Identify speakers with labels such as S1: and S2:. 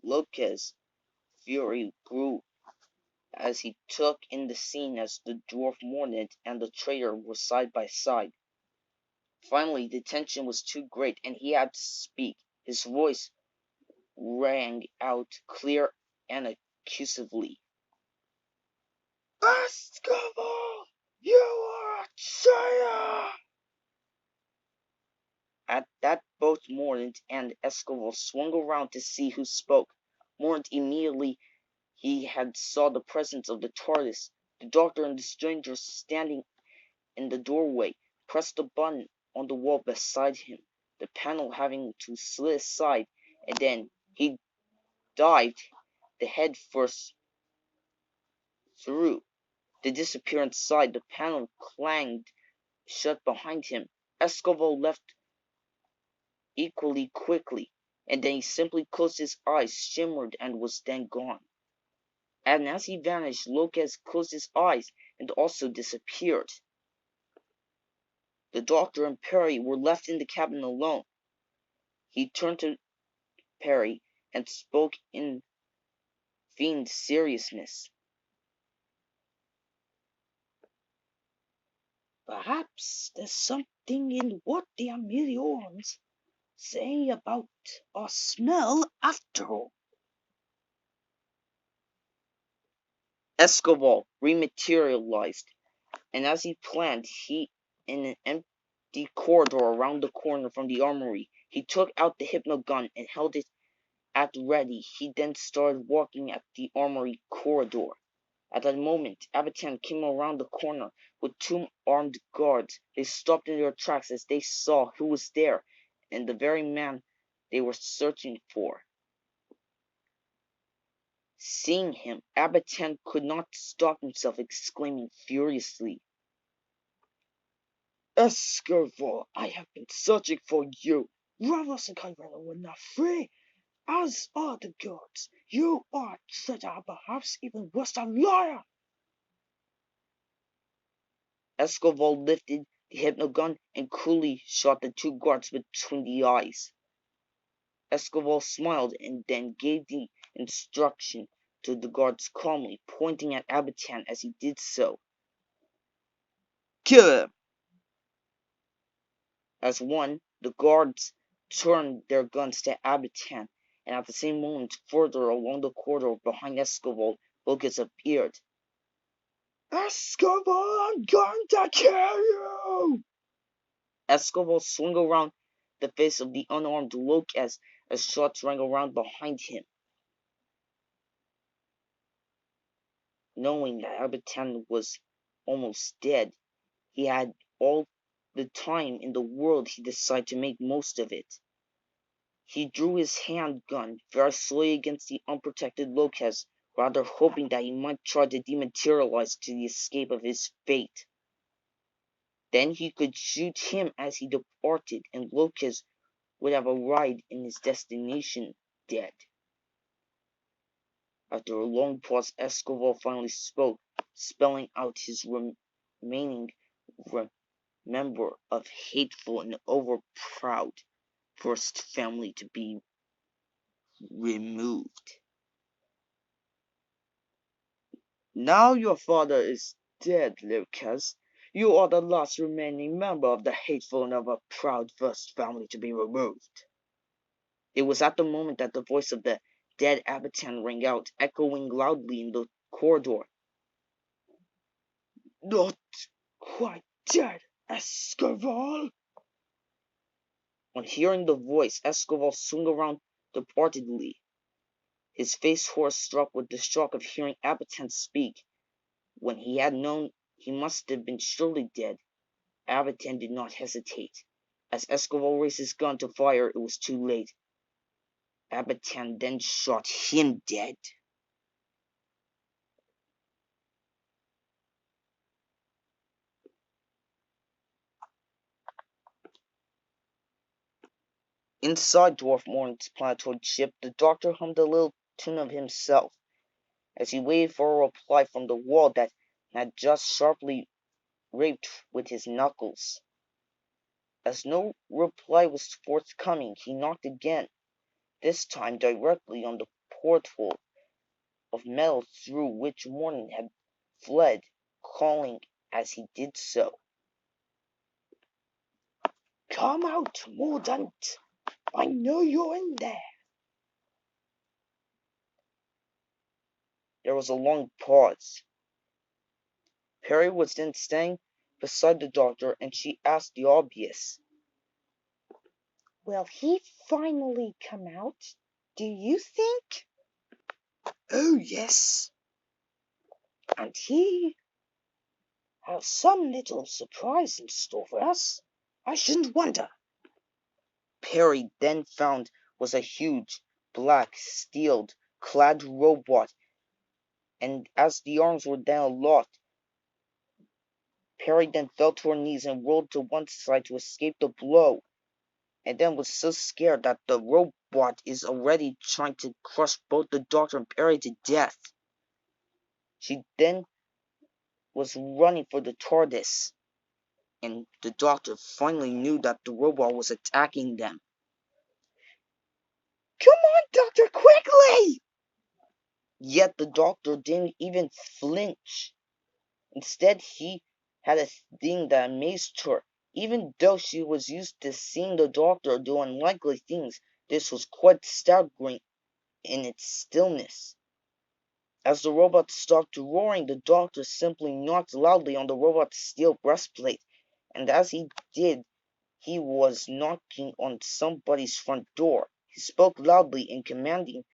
S1: Lopez's fury grew as he took in the scene as the dwarf Mordant and the traitor were side by side. Finally, the tension was too great, and he had to speak. His voice rang out clear and accusively. Escobar, you are a traitor! At that, both Mordant and Escobar swung around to see who spoke. Mordant immediately he had saw the presence of the TARDIS. The Doctor and the stranger standing in the doorway pressed a button on the wall beside him, the panel having to slid aside, and then he dived the head first through. The disappear inside. The panel clanged shut behind him. Escobar left equally quickly, and then he simply closed his eyes, shimmered, and was then gone. And as he vanished, Lopez closed his eyes and also disappeared. The Doctor and Perry were left in the cabin alone. He turned to Perry and spoke in feigned seriousness. Perhaps there's something in what the Ameliorans say about our smell after all. Escobar rematerialized, and as he planned, in an empty corridor around the corner from the armory, he took out the hypnogun and held it at ready. He then started walking at the armory corridor. At that moment, Abatan came around the corner with two armed guards. They stopped in their tracks as they saw who was there, and the very man they were searching for. Seeing him, Abatan could not stop himself, exclaiming furiously, Escobar, I have been searching for you. Ravos and Kyrella were not free, as are the gods. You are a traitor, perhaps even worse, a liar. Escobar lifted the hypnogun and coolly shot the two guards between the eyes. Escobar smiled and then gave the instruction to the guards calmly, pointing at Abatan as he did so. Kill him! As one, the guards turned their guns to Abatan, and at the same moment, further along the corridor behind Escobar, Lucas appeared. Escobar, I'm going to kill you! Escobar swung around the face of the unarmed Lucas as shots rang around behind him. Knowing that Abatan was almost dead, he had all the time in the world. He decided to make most of it. He drew his handgun very slowly against the unprotected Lopez, rather hoping that he might try to dematerialize to the escape of his fate. Then he could shoot him as he departed, and Lopez would have arrived in his destination dead. After a long pause, Escobar finally spoke, spelling out his remaining member of hateful and overproud first family to be removed. Now your father is dead, Lucas. You are the last remaining member of the hateful and overproud first family to be removed. It was at the moment that the voice of the dead Abatan rang out, echoing loudly in the corridor. Not quite dead, Escobar! On hearing the voice, Escobar swung around departedly, his face horror-struck with the shock of hearing Abatan speak. When he had known he must have been surely dead, Abatan did not hesitate. As Escobar raised his gun to fire, it was too late. Abatan then shot him dead. Inside Dwarf Morning's planetoid ship, the Doctor hummed a little tune of himself, as he waited for a reply from the wall that had just sharply rapped with his knuckles. As no reply was forthcoming, he knocked again, this time directly on the porthole of metal through which Morton had fled, calling as he did so, "Come out, Mordaunt! I know you're in there." There was a long pause. Perry was then standing beside the doctor, and she asked the obvious, "Will he finally come out, do you think?" "Oh, yes. And he has some little surprise in store for us, I shouldn't wonder." Perry then found was a huge, black, steel-clad robot, and as the arms were then aloft, Perry then fell to her knees and rolled to one side to escape the blow, and then was so scared that the robot is already trying to crush both the doctor and Perry to death. She then was running for the TARDIS, and the doctor finally knew that the robot was attacking them. "Come on, Doctor, quickly!" Yet the doctor didn't even flinch. Instead, he had a thing that amazed her. Even though she was used to seeing the doctor do unlikely things, this was quite staggering in its stillness. As the robot stopped roaring, the doctor simply knocked loudly on the robot's steel breastplate, and as he did, he was knocking on somebody's front door. He spoke loudly and commanding